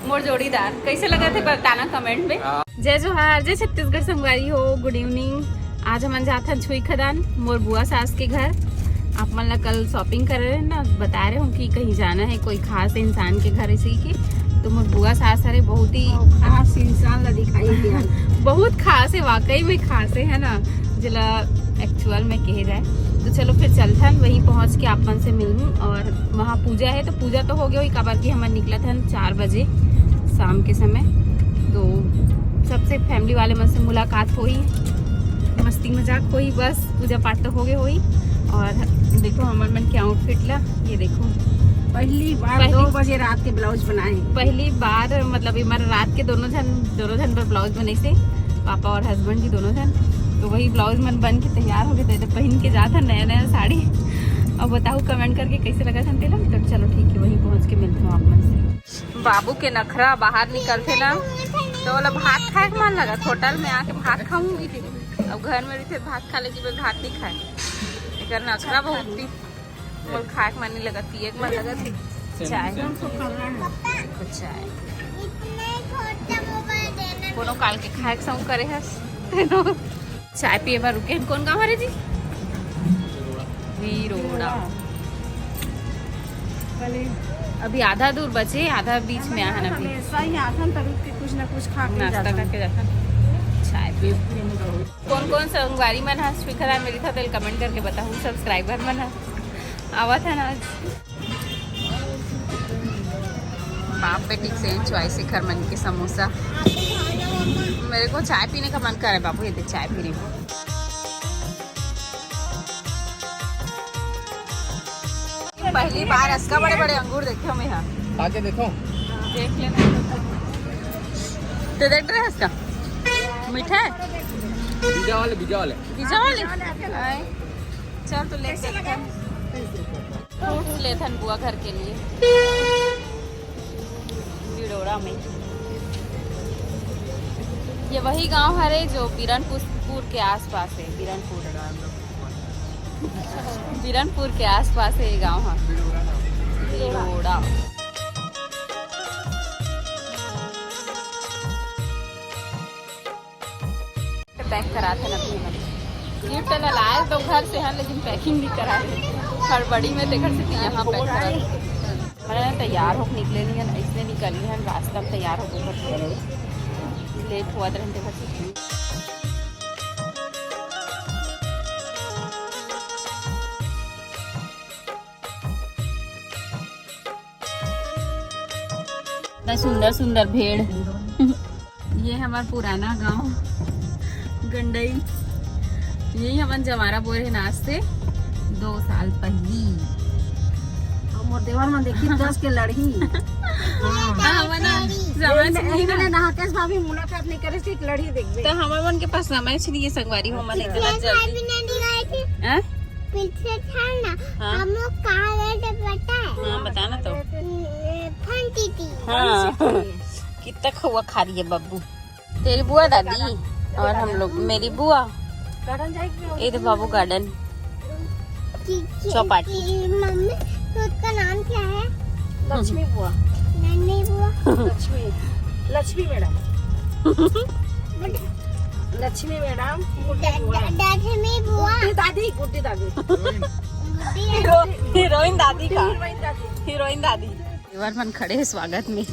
मोर जोड़ीदार। कैसे लगा थे बताना कमेंट में। जय जोहार, जय छत्तीसगढ़ संगवारी हो। Good evening. आज हम जात हन छुई खदान मोर बुआ सास के घर। आप मन ला कल शॉपिंग कर रहे हैं ना, बता रहे हो कि कहीं जाना है कोई खास इंसान के घर ऐसे ही के। तो मोर बुआ सास अरे बहुत ही खास इंसान ला दिखाई दिया। बहुत खास है, वाकई में खास है ना, जिला एक्चुअल में कहे जाए। तो चलो फिर चलथन वहीं पहुंच के आप मन से मिलूँ। और वहाँ पूजा है, तो पूजा तो हो गया वही काबर की हम निकला था 4 बजे शाम के समय। तो सबसे फैमिली वाले मन से मुलाकात हुई, मस्ती मजाक हुई, बस पूजा पाठ तो हो गए हुई। और देखो हमारे मन के आउटफिट ला, ये देखो पहली बार 2 बजे रात के ब्लाउज बनाए। पहली बार मतलब हमारे रात के दोनों जन पर ब्लाउज बने से, पापा और हस्बैंड जी दोनों जन। तो वही ब्लाउज मन बन के तैयार हो गए थे, पहन के जाता नया नया साड़ी। अब बताओ कमेंट करके कैसे लगा था तेला। तो चलो ठीक है, वहीं पहुंच के मिलते हो आप मन से। बाबू के नखरा बाहर निकलते ना तो बोला भात खाए के मन लगा, होटल में आके भात खाऊंगी थी। अब घर में रहते भात खा लेगी, भात नहीं खाए। एक नखरा बहुत थी, बोल खाए के मन नहीं लगा, पिए के मन लगा थी। चाय चाय कोनो काल के खाए के संग करे हस। चाय पिए बार रुके। कौन गाँव हरे जी? वीरोड़ा। अभी आधा दूर बचे, आधा बीच में आना। अभी सही आसन तभी कुछ ना कुछ खा के नाश्ता करके जाता। चाय पी। कौन कौन संगवारी मन है स्पीकर मेरी था दिल कमेंट करके बताऊँ। सब्सक्राइबर मन है आवा था ना। बाप बेटी से चॉइस शिखर मन के समोसा। मेरे को चाय पीने का मन कर रहा है बाबू, ये देख चाय पी रही हूँ। पहली बार इसका बड़े बड़े अंगूर देखे मैं यहाँ। आके देखो, देख लेना तो देख रहे हैं इसका मीठा है। बीजा वाले बीजा वाले आए। चल तो ले फ्रूट लेथन बुआ घर के लिए विडोरा में। ये वही गांव है जो बिरनपुर के आसपास है। बिरनपुर के आसपास है ये गांव है विडोरा। पैक करा थे ना गिफ्ट लाए तो घर से है, लेकिन पैकिंग नहीं करा हड़बड़ी में देखा से यहाँ पैक करा। मैंने तैयार होकर निकले नहीं है, इसलिए निकली है रास्ता में तैयार होकर लेट हुआ था घंटे भर। इतना सुंदर सुंदर भेड़। ये हमारा पुराना गांव गंडई। यही हम जमारा बोरे है नाचते 2 साल पहली। मोर देवर में देखी 10 के लड़ही। भाभी मुलाकात नहीं करे एक लड़ही देख। तो हमारे मन के पास समय छे संगवारी हो मन इतना जल्दी। हैं? पीछे था ना हम लोग कहाँ गए थे पता है? हाँ बताना तो। फंटी थी। हाँ कितना खुआ खा रही है बब्बू। तेरी बुआ दादी और हम लोग, मेरी बुआ। गार्डन जाएगी। ये तो बाबू गार्डन चौपाटी। मम्मी तो उसका नाम क्या है? लक्ष्मी बुआ। नन्ही बुआ। लक्ष्मी मैडम। लक्ष्मी मैडम। दादी बुआ। दादी गुड्डी दादी। हीरोइन दादी का। हीरोइन दादी। देवर मन खड़े हैं स्वागत में।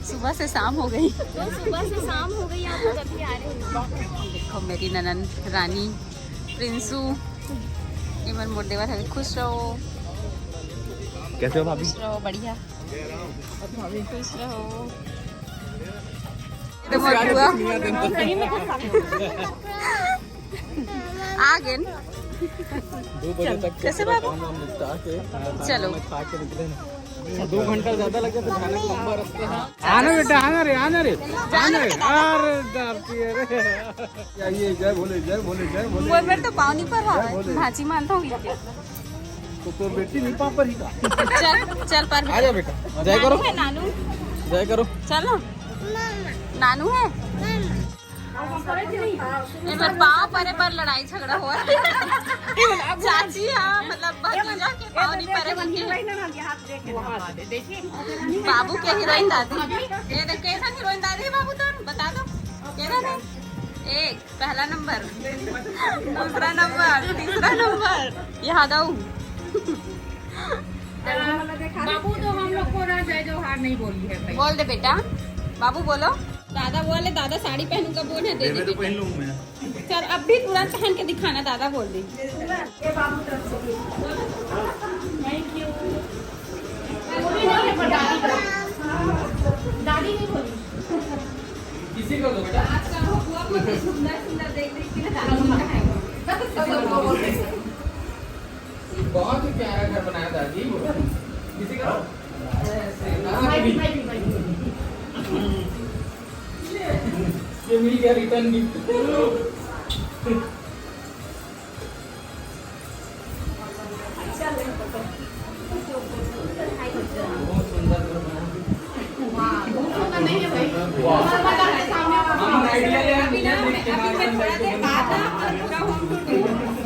सुबह से शाम हो गई। सुबह से शाम हो गई, आप लोग अभी आ रहे हैं। देखो मेरी ननन रानी प्रिंसू इमन मोर देवर है। खुश रहो। कैसे हो भाभी? खुश रहो, बढ़िया खुश रहो। आ गए 2 बजे तक कैसे बाबू? चलो 2 घंटा ज्यादा लग जाता है, लंबा रास्ता है। आना बेटा, आना रे अरे डरती है रे। ये जय भोले जय भोले जय भोले। वो मेरे तो पाँव नहीं पर रहा है, भाजी मानता हूँ क्या? तो बेटी नहीं पाँव पर ही था। चल पर आ जा बेटा, जय करो। नानू जय करो। चलो नानू है। इनमें पाँव परे पर लड़ाई झगड़ा हुआ चाची हाँ मतलब भतीजा के पाँव नहीं परे बाबू के हीरोइन दादी ये देख कैसा हीरोइन दादी है बाबू तो बता दो कैसा है एक पहला नंबर दूसरा नंबर तीसरा नंबर यहाँ दो बाबू तो हम लोग को ना जय जोहार नहीं बोली है भाई। बोल दे बेटा बाबू बोलो दादा बोले दादा साड़ी पहनू का बोल है दे दे पहन लूँ मैं। चल अब भी तुरंत पहन के दिखाना दादा बोल दी दादी नहीं बोली। किसी को दो बेटा। सुंदर सुंदर देख देख के दादी बहुत ही प्यारा घर बनाया दादी। किसी का? ये मिल गया रिटर्न गिफ्ट। बहुत सुंदर घर बनाया। आइडिया ले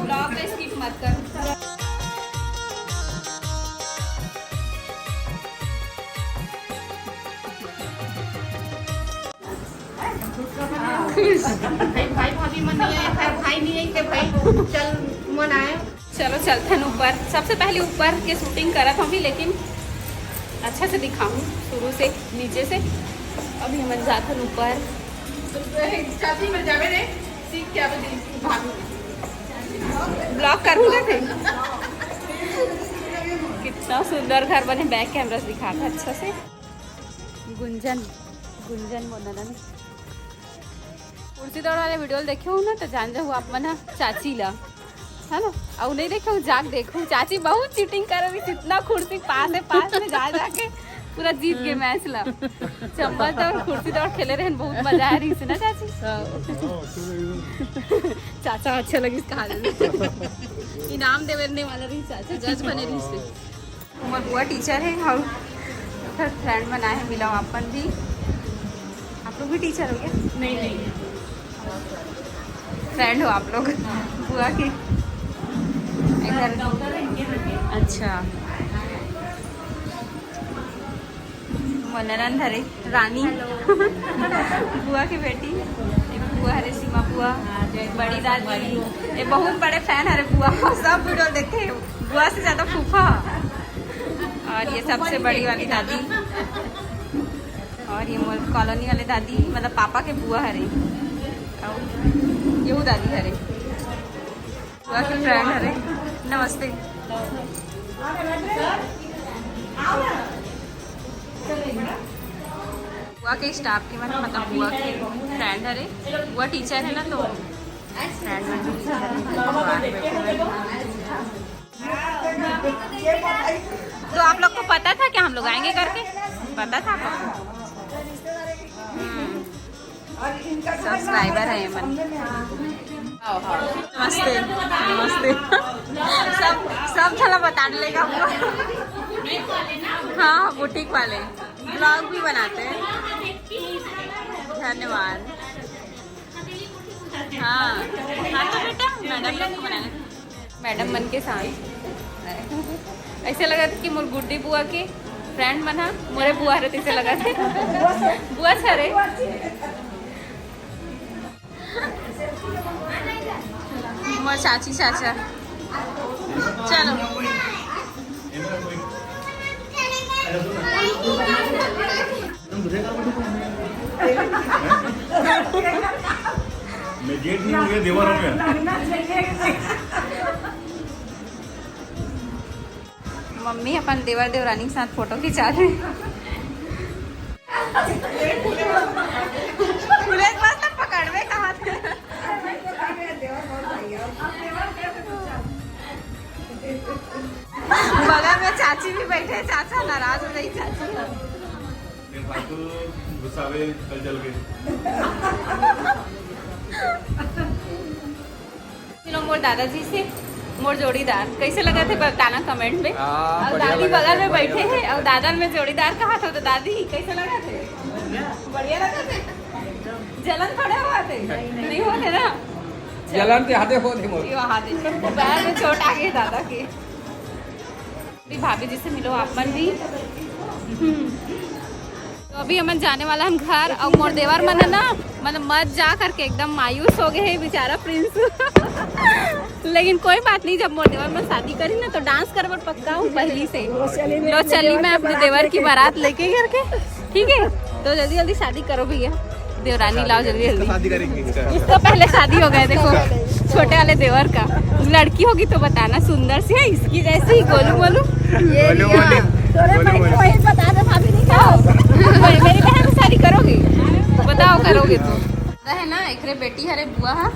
ब्लॉग पे स्किप मत कर भाई भाभी मन नहीं है भाई नहीं है कि भाई चल मन आए। चलो चलते हैं ऊपर सबसे पहले ऊपर के शूटिंग करा था अभी लेकिन अच्छा से दिखाऊं शुरू से नीचे से अभी हम जाते हैं ऊपर चाची में जावे रे सीख क्या भाभी ब्लॉग कर रहे थे कितना सुंदर घर बने बैक कैमरा दिखा था अच्छा से गुंजन गुंजन मोनन कुर्सी दौड़ वाले वीडियो देखे हो ना तो जान जाओ आप मना चाची ला है ना और नहीं देखे जाग देखो चाची बहुत चीटिंग कर रही कितना कुर्सी पास में जा जाके पूरा जीत गए मैच ला चंबल दौड़ कुर्सी दौड़ खेले रहे बहुत मजा आ रही ना चाची चाचा अच्छा लगी इसका हाल इनाम देने वाला रही चाचा जज बने रही से उमर बुआ टीचर है और फ्रेंड बनाए हैं मिला अपन भी आप लोग भी टीचर हो गया नहीं फ्रेंड हो आप लोग बुआ की इधर अच्छा मनोरंजन धरे रानी बुआ की बेटी एक बुआ हरे सीमा बुआ बड़ी दादी ये बहुत बड़े फैन हरे बुआ सब वीडियो देखते हैं बुआ से ज़्यादा फूफा और ये सबसे बड़ी वाली दादी और ये कॉलोनी वाले दादी मतलब पापा के बुआ हरे और ये वो दादी हरे बुआ की फ्रेंड हरे नमस्ते बुआ के स्टाफ के मतलब बुआ के फ्रेंड हरे बुआ टीचर है ना तो फ्रेंड तो आप लोग को पता था क्या हम लोग आएंगे करके पता था आपको सब्सक्राइबर है मन नमस्ते नमस्ते सब थोड़ा बता लेगा हाँ बुटीक वाले ब्लॉग भी बनाते हैं धन्यवाद हाँ हाँ तो बेटा मैडम लोग को बनाना मैडम बन के साथ ऐसे लगा था कि मोर गुड्डी बुआ के फ्रेंड बना मोरे बुआ रहे ऐसे लगा थे बुआ सरे मोर चाची चाचा चलो मैं गेट नहीं हो गया दीवारों में मम्मी अपन देवर देवरानी के साथ फोटो खिंचा रहे पुलिस बस तक पकड़वे कहाँ थे बगल में चाची भी बैठे चाचा नाराज हो रही चाची गुस्सावे कल चल के मोर दादाजी से मोर जोड़ीदार कैसे लगा थे बताना कमेंट में और बढ़िया दादी लगा बगल थे, में बैठे बढ़िया हैं और दादा में जोड़ीदार कहा था तो दादी कैसे लगा थे बढ़िया लगा थे जलन थोड़े हुआ थे नहीं होते ना जलन ते हाथे होते मोर ये वहाँ दे पैर में चोट आ गई दादा के भी भाभी जी से मिलो आप मन भी तो अभी हम जाने वाला हम घर और मोर देवर मन है ना मतलब मत जा करके एकदम मायूस हो गए है बेचारा प्रिंस लेकिन कोई बात नहीं जब मोर देवर में शादी करी ना तो डांस कर पक्का हूँ पहली से लो चली मैं अपने देवर की बारात लेके करके ठीक है तो जल्दी जल्दी शादी करो भैया देवरानी लाओ जल्दी जल्दी शादी करेंगे इसका पहले शादी हो गया देखो छोटे वाले देवर का लड़की होगी तो बताना सुंदर सी है इसकी जैसी ही गोलू बोलू मेरी बहन से शादी करोगे बताओ करोगे तो है ना एक बेटी हरे बुआ है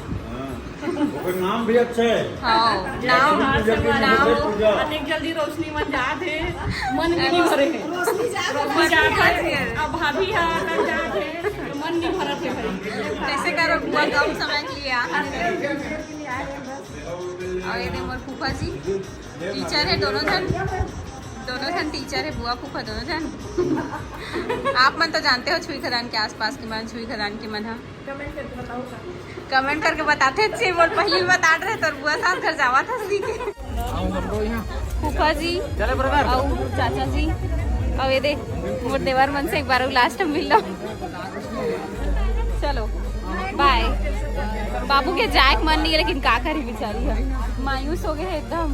नाम भी अच्छा है। हाँ नाम अनेक जल्दी रोशनी मन जात है मन नहीं भरे है रोशनी जात है अब भाभी है तब जात है तो मन नहीं भरत है भाई कैसे करो बुआ कम समय के लिए और ये मोर फूफा जी टीचर है दोनों जन टीचर है बुआ फूफा दोनों जन आप मन तो जानते हो छुई खदान के आसपास की मन छुई खदान की मन है कमेंट करके बताते थे वो पहली बता रहे तो बुआ साथ घर जावा था सीखे फूफा जी और चाचा जी और ये दे मोर देवर मन से एक बार लास्ट टाइम मिल लो चलो बाय बाबू के जाए मन नहीं है लेकिन का करी बेचारी है मायूस हो गए हैं एकदम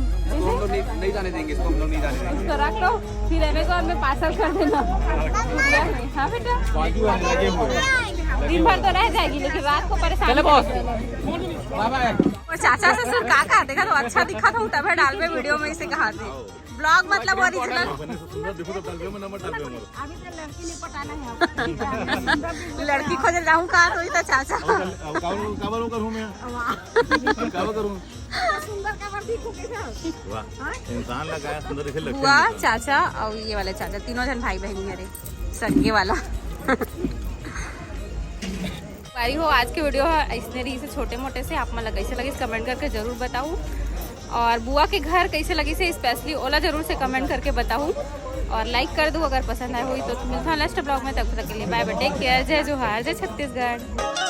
नहीं जाने देंगे इसको हम लोग नहीं जाने देंगे उसको रख लो फिर एम को हमें पार्सल कर देना हाँ बेटा दिन भर तो रह जाएगी लेकिन रात को परेशान बाय बाय और चाचा ससुर का देखा तो अच्छा दिखा था तब डाल में वीडियो में इसे कहा थे ब्लॉग मतलब ओरिजिनल लड़की खोज जाऊँ कहा तो इतना चाचा इंसान लगाया सुंदर दिखे लगता बुआ चाचा और ये वाले चाचा तीनों जन भाई बहनी अरे संगे वाला पारी हो आज के वीडियो ऐसे रही से छोटे मोटे से आप मतलब कैसे लगे कमेंट करके जरूर बताऊँ और बुआ के घर कैसे लगी से स्पेशली ओला जरूर से कमेंट करके बताऊँ और लाइक कर दूँ अगर पसंद आए हुई तो मिलता हूँ नेक्स्ट ब्लॉग में तब तक के लिए बाय बाय टेक केयर जय जोहार जय छत्तीसगढ़।